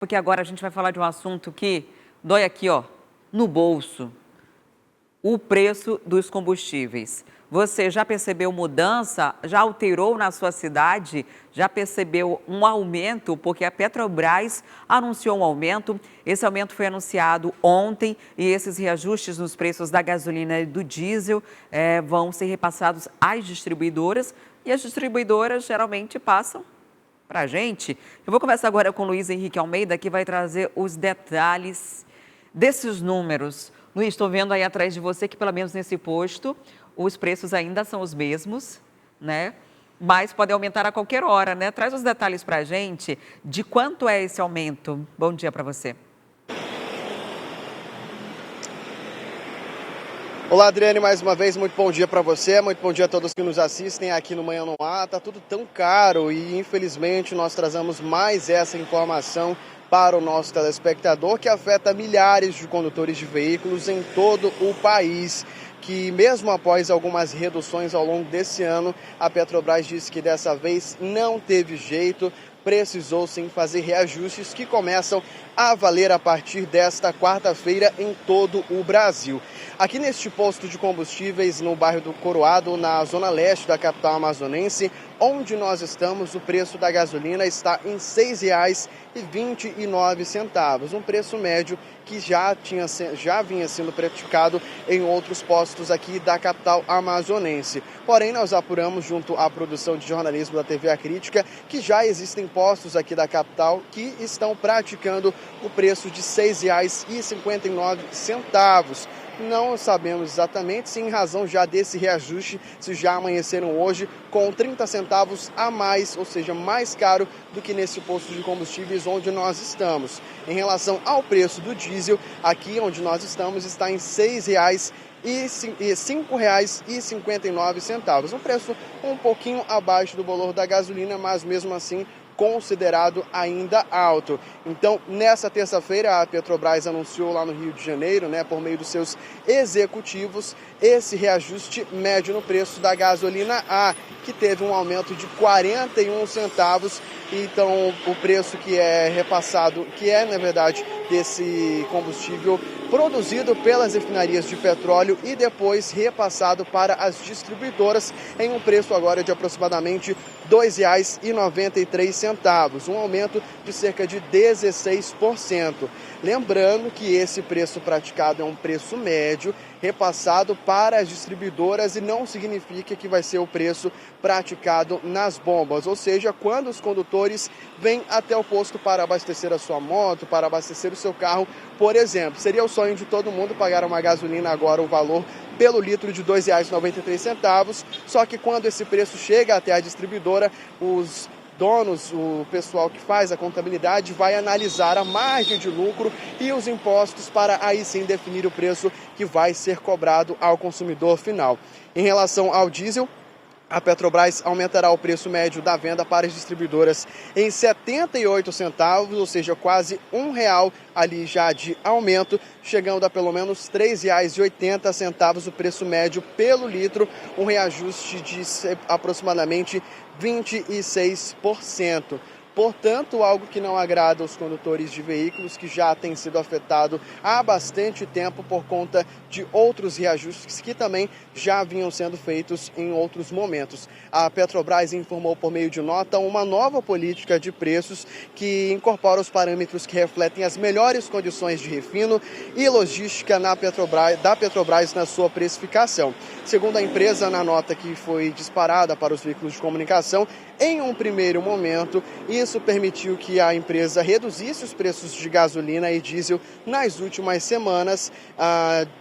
Porque agora a gente vai falar de um assunto que dói aqui, ó, no bolso. O preço dos combustíveis. Você já percebeu mudança? Já alterou na sua cidade? Já percebeu um aumento? Porque a Petrobras anunciou um aumento. Esse aumento foi anunciado ontem e esses reajustes nos preços da gasolina e do diesel vão ser repassados às distribuidoras. E as distribuidoras geralmente passam para a gente. Eu vou conversar agora com o Luiz Henrique Almeida, que vai trazer os detalhes desses números. Luiz, estou vendo aí atrás de você que pelo menos nesse posto os preços ainda são os mesmos, né? Mas podem aumentar a qualquer hora, né? Traz os detalhes para a gente de quanto é esse aumento. Bom dia para você. Olá, Adriane, mais uma vez, muito bom dia para você, muito bom dia a todos que nos assistem aqui no Manhã no Ar. Tá tudo tão caro e, infelizmente, nós trazemos mais essa informação para o nosso telespectador, que afeta milhares de condutores de veículos em todo o país, que mesmo após algumas reduções ao longo desse ano, a Petrobras disse que dessa vez não teve jeito, precisou sim fazer reajustes que começam a valer a partir desta quarta-feira em todo o Brasil. Aqui neste posto de combustíveis no bairro do Coroado, na zona leste da capital amazonense, onde nós estamos, o preço da gasolina está em R$ 6,29, um preço médio que já vinha sendo praticado em outros postos aqui da capital amazonense. Porém, nós apuramos junto à produção de jornalismo da TV A Crítica que já existem postos aqui da capital que estão praticando o preço de R$ 6,59. Não sabemos exatamente se em razão já desse reajuste, se já amanheceram hoje com 30 centavos a mais, ou seja, mais caro do que nesse posto de combustíveis onde nós estamos. Em relação ao preço do diesel, aqui onde nós estamos está em R$ 5,59, um preço um pouquinho abaixo do valor da gasolina, mas mesmo assim considerado ainda alto. Então, nessa terça-feira, a Petrobras anunciou lá no Rio de Janeiro, por meio dos seus executivos, esse reajuste médio no preço da gasolina A, que teve um aumento de 41 centavos. Então, o preço que é repassado, na verdade, desse combustível produzido pelas refinarias de petróleo e depois repassado para as distribuidoras em um preço agora de aproximadamente R$ 2,93, um aumento de cerca de 16%. Lembrando que esse preço praticado é um preço médio repassado para as distribuidoras e não significa que vai ser o preço praticado nas bombas, ou seja, quando os condutores vêm até o posto para abastecer a sua moto, para abastecer o seu carro, por exemplo. Seria o sonho de todo mundo pagar uma gasolina agora o valor pelo litro de R$ 2,93, só que quando esse preço chega até a distribuidora, os donos, o pessoal que faz a contabilidade, vai analisar a margem de lucro e os impostos para aí sim definir o preço que vai ser cobrado ao consumidor final. Em relação ao diesel, a Petrobras aumentará o preço médio da venda para as distribuidoras em 78 centavos, ou seja, quase R$ 1 ali já de aumento, chegando a pelo menos R$ 3,80 o preço médio pelo litro, um reajuste de aproximadamente 26%. Portanto, algo que não agrada aos condutores de veículos, que já tem sido afetado há bastante tempo por conta de outros reajustes que também já vinham sendo feitos em outros momentos. A Petrobras informou por meio de nota uma nova política de preços que incorpora os parâmetros que refletem as melhores condições de refino e logística da Petrobras na sua precificação. Segundo a empresa, na nota que foi disparada para os veículos de comunicação, em um primeiro momento, isso permitiu que a empresa reduzisse os preços de gasolina e diesel nas últimas semanas,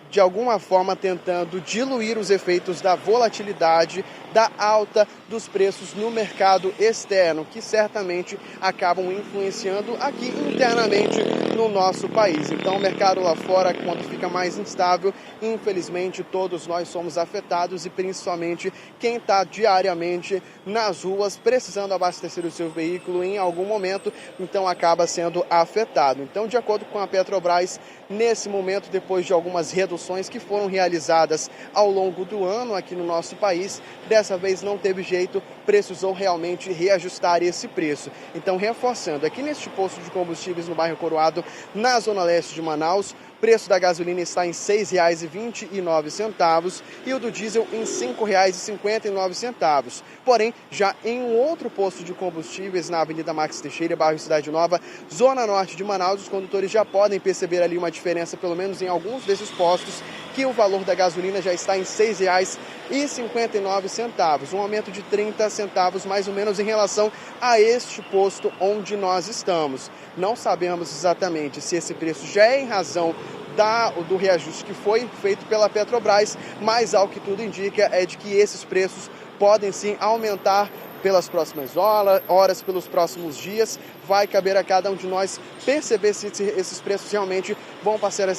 de alguma forma tentando diluir os efeitos da volatilidade, da alta dos preços no mercado externo, que certamente acabam influenciando aqui internamente no nosso país. Então, o mercado lá fora, quando fica mais instável, infelizmente todos nós somos afetados e principalmente quem está diariamente nas ruas precisando abastecer o seu veículo em algum momento, então acaba sendo afetado. Então, de acordo com a Petrobras, nesse momento, depois de algumas reduções que foram realizadas ao longo do ano aqui no nosso país, dessa vez não teve jeito, precisou realmente reajustar esse preço. Então, reforçando, aqui neste posto de combustíveis no bairro Coroado, na zona leste de Manaus, o preço da gasolina está em R$ 6,29 e o do diesel em R$ 5,59. Porém, já em um outro posto de combustíveis na Avenida Max Teixeira, bairro Cidade Nova, zona norte de Manaus, os condutores já podem perceber ali uma diferença, pelo menos em alguns desses postos, que o valor da gasolina já está em R$ 6,59, um aumento de 30 centavos mais ou menos em relação a este posto onde nós estamos. Não sabemos exatamente se esse preço já é em razão do reajuste que foi feito pela Petrobras, mas ao que tudo indica é de que esses preços podem sim aumentar pelas próximas horas, pelos próximos dias. Vai caber a cada um de nós perceber se esses preços realmente vão passar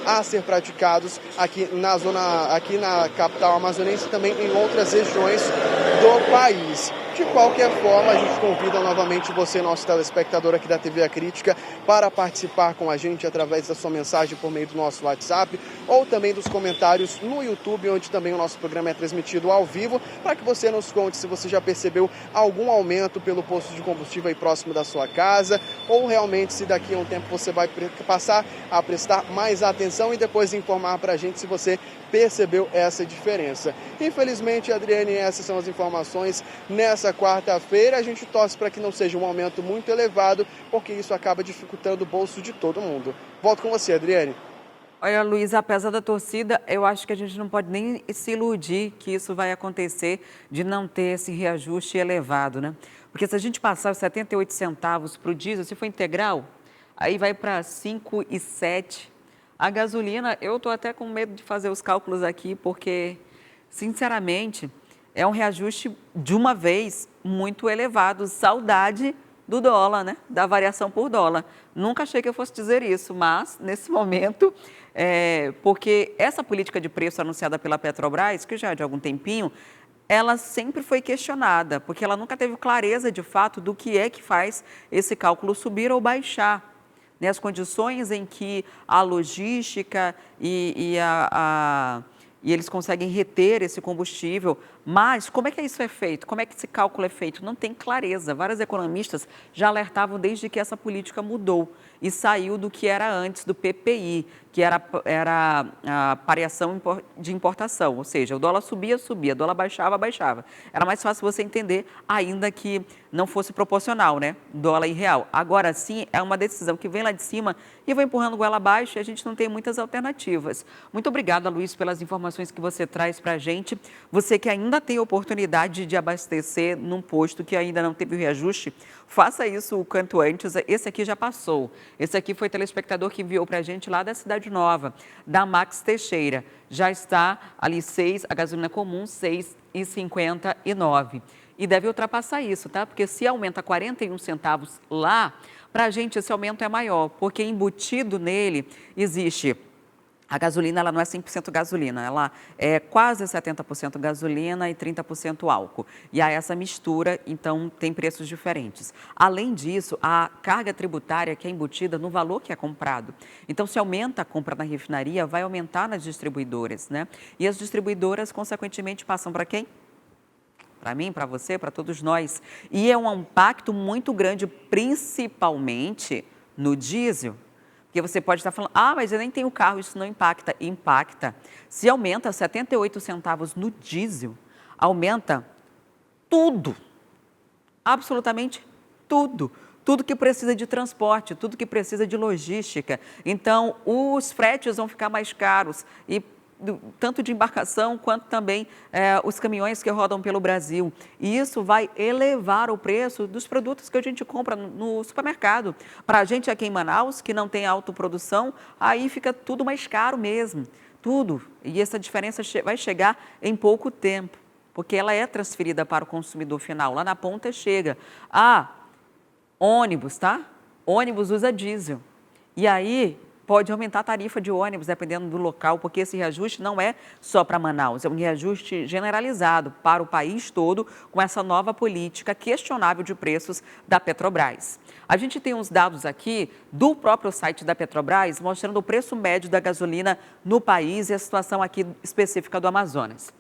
a ser praticados aqui na capital amazonense e também em outras regiões do país. De qualquer forma, a gente convida novamente você, nosso telespectador aqui da TV A Crítica, para participar com a gente através da sua mensagem por meio do nosso WhatsApp ou também dos comentários no YouTube, onde também o nosso programa é transmitido ao vivo, para que você nos conte se você já percebeu algum aumento pelo posto de combustível aí próximo da sua casa, ou realmente se daqui a um tempo você vai passar a prestar mais atenção e depois informar para a gente se você percebeu essa diferença. Infelizmente, Adriane, essas são as informações nessa quarta-feira. A gente torce para que não seja um aumento muito elevado, porque isso acaba dificultando o bolso de todo mundo. Volto com você, Adriane. Olha, Luiz, apesar da torcida, eu acho que a gente não pode nem se iludir que isso vai acontecer de não ter esse reajuste elevado, né? Porque se a gente passar os 78 centavos para o diesel, se for integral, aí vai para 5,07. A gasolina, eu estou até com medo de fazer os cálculos aqui, porque, sinceramente, é um reajuste de uma vez muito elevado. Saudade do dólar, né? Da variação por dólar. Nunca achei que eu fosse dizer isso, mas, nesse momento, porque essa política de preço anunciada pela Petrobras, que já é de algum tempinho, ela sempre foi questionada, porque ela nunca teve clareza, de fato, do que é que faz esse cálculo subir ou baixar. As condições em que a logística e eles conseguem reter esse combustível, mas como é que isso é feito? Como é que esse cálculo é feito? Não tem clareza. Vários economistas já alertavam desde que essa política mudou e saiu do que era antes do PPI, que era a pareação de importação, ou seja, o dólar subia, o dólar baixava. Era mais fácil você entender, ainda que não fosse proporcional, né? Dólar e real. Agora sim, é uma decisão que vem lá de cima e vai empurrando goela abaixo e a gente não tem muitas alternativas. Muito obrigada, Luiz, pelas informações que você traz para a gente. Você que ainda tem oportunidade de abastecer num posto que ainda não teve o reajuste, faça isso o quanto antes. Esse aqui já passou. Esse aqui foi o telespectador que enviou para a gente lá da Cidade Nova, da Max Teixeira. Já está ali a gasolina comum, 6,59. E deve ultrapassar isso, tá? Porque se aumenta 41 centavos lá, para a gente esse aumento é maior, porque embutido nele existe... A gasolina, ela não é 100% gasolina, ela é quase 70% gasolina e 30% álcool. E há essa mistura, então tem preços diferentes. Além disso, a carga tributária que é embutida no valor que é comprado. Então, se aumenta a compra na refinaria, vai aumentar nas distribuidoras, né? E as distribuidoras, consequentemente, passam para quem? Para mim, para você, para todos nós. E é um impacto muito grande, principalmente no diesel. Porque você pode estar falando, mas eu nem tenho carro, isso não impacta. Impacta. Se aumenta 78 centavos no diesel, aumenta tudo, absolutamente tudo. Tudo que precisa de transporte, tudo que precisa de logística. Então, os fretes vão ficar mais caros e tanto de embarcação quanto também os caminhões que rodam pelo Brasil. E isso vai elevar o preço dos produtos que a gente compra no supermercado. Para a gente aqui em Manaus, que não tem autoprodução, aí fica tudo mais caro mesmo, tudo. E essa diferença vai chegar em pouco tempo, porque ela é transferida para o consumidor final. Lá na ponta chega. Ônibus, tá? Ônibus usa diesel. E aí... pode aumentar a tarifa de ônibus, dependendo do local, porque esse reajuste não é só para Manaus, é um reajuste generalizado para o país todo, com essa nova política questionável de preços da Petrobras. A gente tem uns dados aqui do próprio site da Petrobras, mostrando o preço médio da gasolina no país e a situação aqui específica do Amazonas.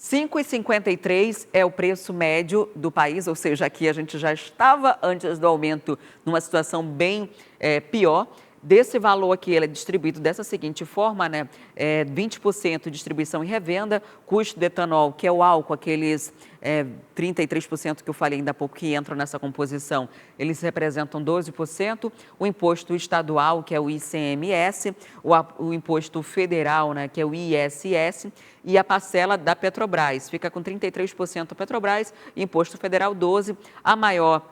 5,53 é o preço médio do país, ou seja, aqui a gente já estava antes do aumento numa situação bem pior. Desse valor aqui, ele é distribuído dessa seguinte forma, né? 20% distribuição e revenda, custo do etanol, que é o álcool, aqueles 33% que eu falei ainda há pouco que entram nessa composição, eles representam 12%, o imposto estadual, que é o ICMS, o imposto federal, né, que é o ISS, e a parcela da Petrobras, fica com 33% a Petrobras, imposto federal 12%, a maior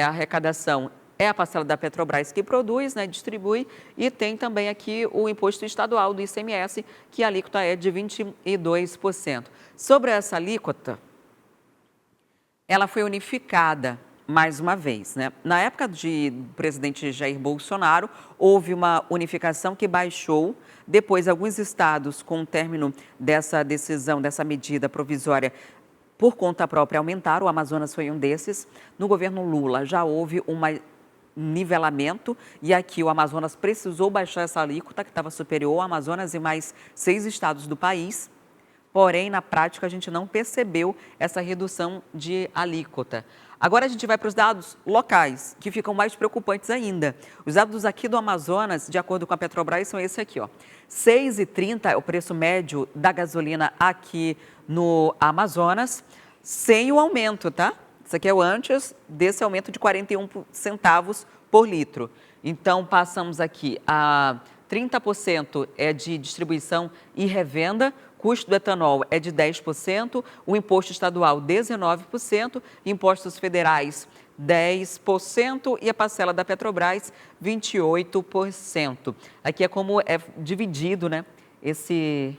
arrecadação é a parcela da Petrobras que produz, né, distribui, e tem também aqui o imposto estadual do ICMS, que a alíquota é de 22%. Sobre essa alíquota, ela foi unificada mais uma vez, né? Na época do presidente Jair Bolsonaro, houve uma unificação que baixou. Depois, alguns estados, com o término dessa decisão, dessa medida provisória, por conta própria, aumentaram. O Amazonas foi um desses. No governo Lula, já houve nivelamento, e aqui o Amazonas precisou baixar essa alíquota, que estava superior ao Amazonas e mais 6 estados do país. Porém, na prática, a gente não percebeu essa redução de alíquota. Agora a gente vai para os dados locais, que ficam mais preocupantes ainda. Os dados aqui do Amazonas, de acordo com a Petrobras, são esse aqui, ó. 6,30 é o preço médio da gasolina aqui no Amazonas, sem o aumento, tá? Isso aqui é o antes desse aumento de 41 centavos por litro. Então, passamos aqui a 30% é de distribuição e revenda, custo do etanol é de 10%, o imposto estadual 19%, impostos federais 10% e a parcela da Petrobras 28%. Aqui é como é dividido, né, esse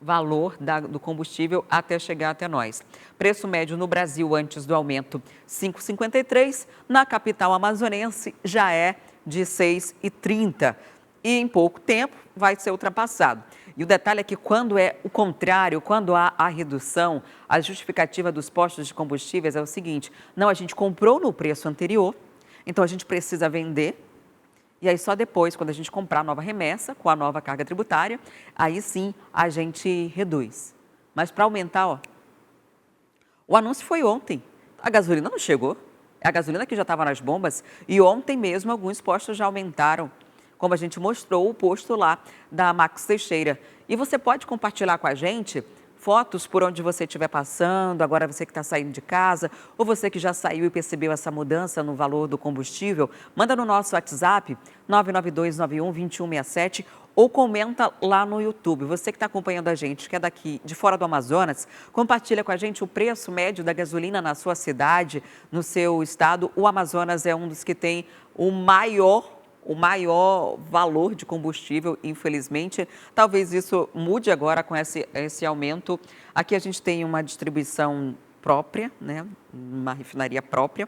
valor do combustível até chegar até nós. Preço médio no Brasil antes do aumento, 5,53. Na capital amazonense já é de 6,30. E em pouco tempo vai ser ultrapassado. E o detalhe é que quando é o contrário, quando há a redução, a justificativa dos postos de combustíveis é o seguinte: não, a gente comprou no preço anterior, então a gente precisa vender. E aí só depois, quando a gente comprar a nova remessa, com a nova carga tributária, aí sim a gente reduz. Mas para aumentar, ó, o anúncio foi ontem. A gasolina não chegou. É a gasolina que já estava nas bombas. E ontem mesmo alguns postos já aumentaram, como a gente mostrou o posto lá da Max Teixeira. E você pode compartilhar com a gente fotos por onde você estiver passando, agora você que está saindo de casa, ou você que já saiu e percebeu essa mudança no valor do combustível, manda no nosso WhatsApp 99291-2167 ou comenta lá no YouTube. Você que está acompanhando a gente, que é daqui de fora do Amazonas, compartilha com a gente o preço médio da gasolina na sua cidade, no seu estado. O Amazonas é um dos que tem o maior valor de combustível, infelizmente. Talvez isso mude agora com esse aumento. Aqui a gente tem uma distribuição própria, né? Uma refinaria própria,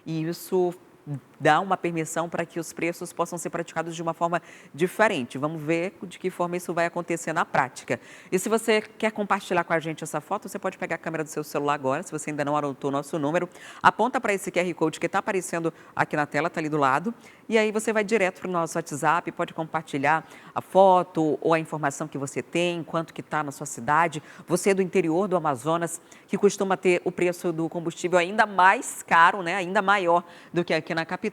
e isso dá uma permissão para que os preços possam ser praticados de uma forma diferente. Vamos ver de que forma isso vai acontecer na prática. E se você quer compartilhar com a gente essa foto, você pode pegar a câmera do seu celular agora, se você ainda não anotou o nosso número, aponta para esse QR Code que está aparecendo aqui na tela, está ali do lado, e aí você vai direto para o nosso WhatsApp, pode compartilhar a foto ou a informação que você tem, quanto que está na sua cidade. Você é do interior do Amazonas, que costuma ter o preço do combustível ainda mais caro, né? Ainda maior do que aqui na capital.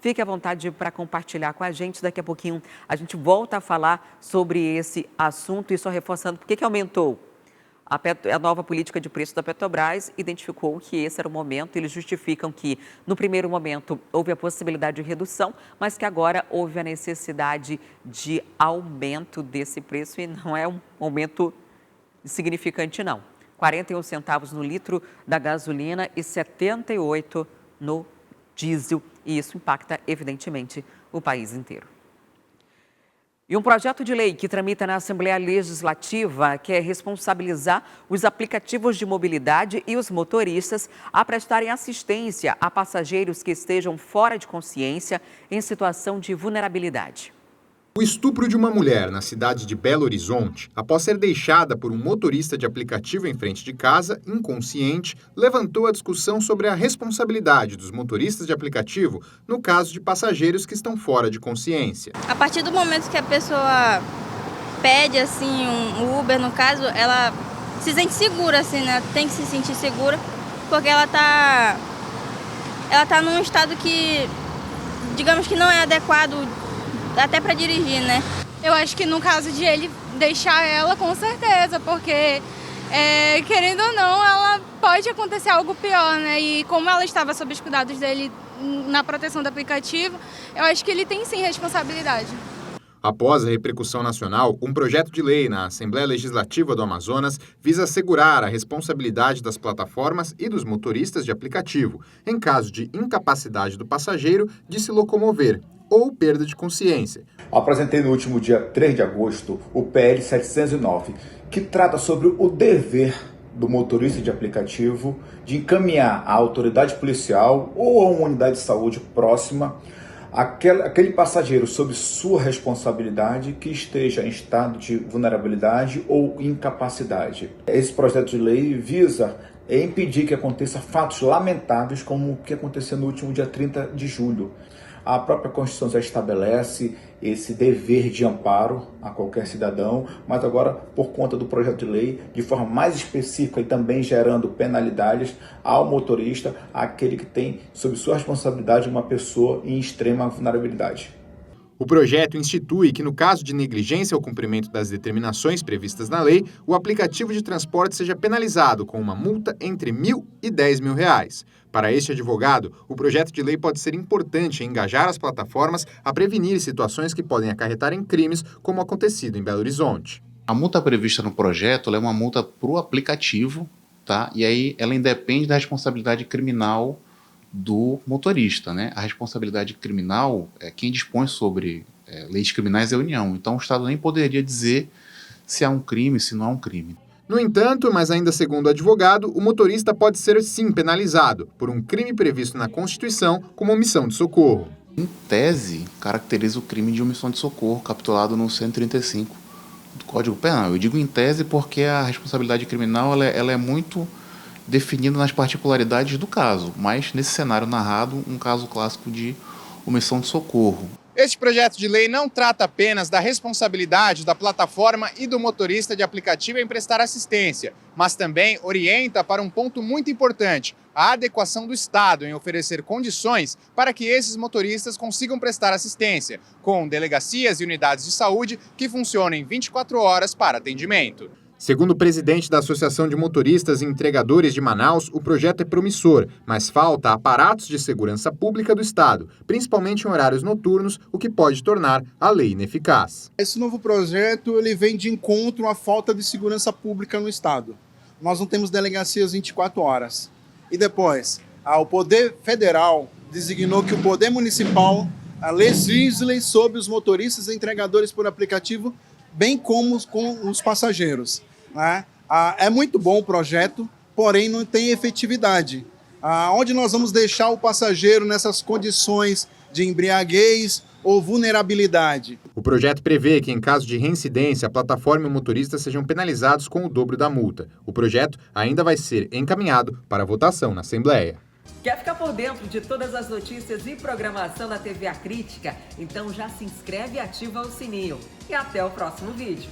Fique à vontade para compartilhar com a gente. Daqui a pouquinho a gente volta a falar sobre esse assunto e só reforçando por que aumentou. A nova política de preço da Petrobras identificou que esse era o momento. Eles justificam que, no primeiro momento, houve a possibilidade de redução, mas que agora houve a necessidade de aumento desse preço e não é um aumento significante, não. 41 centavos no litro da gasolina e 78 no diesel. E isso impacta, evidentemente, o país inteiro. E um projeto de lei que tramita na Assembleia Legislativa quer responsabilizar os aplicativos de mobilidade e os motoristas a prestarem assistência a passageiros que estejam fora de consciência em situação de vulnerabilidade. O estupro de uma mulher na cidade de Belo Horizonte, após ser deixada por um motorista de aplicativo em frente de casa, inconsciente, levantou a discussão sobre a responsabilidade dos motoristas de aplicativo no caso de passageiros que estão fora de consciência. A partir do momento que a pessoa pede assim um Uber, no caso, ela se sente segura, assim, né? Tem que se sentir segura, porque ela tá num estado que, digamos que não é adequado até para dirigir, né? Eu acho que no caso de ele deixar ela, com certeza, porque, querendo ou não, ela pode acontecer algo pior, né? E como ela estava sob os cuidados dele na proteção do aplicativo, eu acho que ele tem sim responsabilidade. Após a repercussão nacional, um projeto de lei na Assembleia Legislativa do Amazonas visa assegurar a responsabilidade das plataformas e dos motoristas de aplicativo, em caso de incapacidade do passageiro de se locomover ou perda de consciência. Apresentei no último dia 3 de agosto o PL 709, que trata sobre o dever do motorista de aplicativo de encaminhar à autoridade policial ou a uma unidade de saúde próxima aquele passageiro sob sua responsabilidade que esteja em estado de vulnerabilidade ou incapacidade. Esse projeto de lei visa impedir que aconteça fatos lamentáveis como o que aconteceu no último dia 30 de julho. A própria Constituição já estabelece esse dever de amparo a qualquer cidadão, mas agora, por conta do projeto de lei, de forma mais específica e também gerando penalidades ao motorista, aquele que tem sob sua responsabilidade uma pessoa em extrema vulnerabilidade. O projeto institui que, no caso de negligência ao cumprimento das determinações previstas na lei, o aplicativo de transporte seja penalizado com uma multa entre R$1.000 e R$10.000. Para este advogado, o projeto de lei pode ser importante em engajar as plataformas a prevenir situações que podem acarretar em crimes, como acontecido em Belo Horizonte. A multa prevista no projeto é uma multa para o aplicativo, tá? E aí ela independe da responsabilidade criminal do motorista, né? A responsabilidade criminal, quem dispõe sobre leis criminais é a União. Então o Estado nem poderia dizer se há um crime, se não há um crime. No entanto, mas ainda segundo o advogado, o motorista pode ser sim penalizado por um crime previsto na Constituição como omissão de socorro. Em tese, caracteriza o crime de omissão de socorro, capturado no 135 do Código Penal. Eu digo em tese porque a responsabilidade criminal ela é muito definida nas particularidades do caso, mas nesse cenário narrado, um caso clássico de omissão de socorro. Este projeto de lei não trata apenas da responsabilidade da plataforma e do motorista de aplicativo em prestar assistência, mas também orienta para um ponto muito importante: a adequação do Estado em oferecer condições para que esses motoristas consigam prestar assistência, com delegacias e unidades de saúde que funcionem 24 horas para atendimento. Segundo o presidente da Associação de Motoristas e Entregadores de Manaus, o projeto é promissor, mas falta aparatos de segurança pública do Estado, principalmente em horários noturnos, o que pode tornar a lei ineficaz. Esse novo projeto ele vem de encontro à falta de segurança pública no Estado. Nós não temos delegacias 24 horas. E depois, o Poder Federal designou que o Poder Municipal legisle sobre os motoristas e entregadores por aplicativo, bem como com os passageiros, né? É muito bom o projeto, porém não tem efetividade. Onde nós vamos deixar o passageiro nessas condições de embriaguez ou vulnerabilidade? O projeto prevê que, em caso de reincidência, a plataforma e o motorista sejam penalizados com o dobro da multa. O projeto ainda vai ser encaminhado para votação na Assembleia. Quer ficar por dentro de todas as notícias e programação da TV A Crítica? Então já se inscreve e ativa o sininho. E até o próximo vídeo.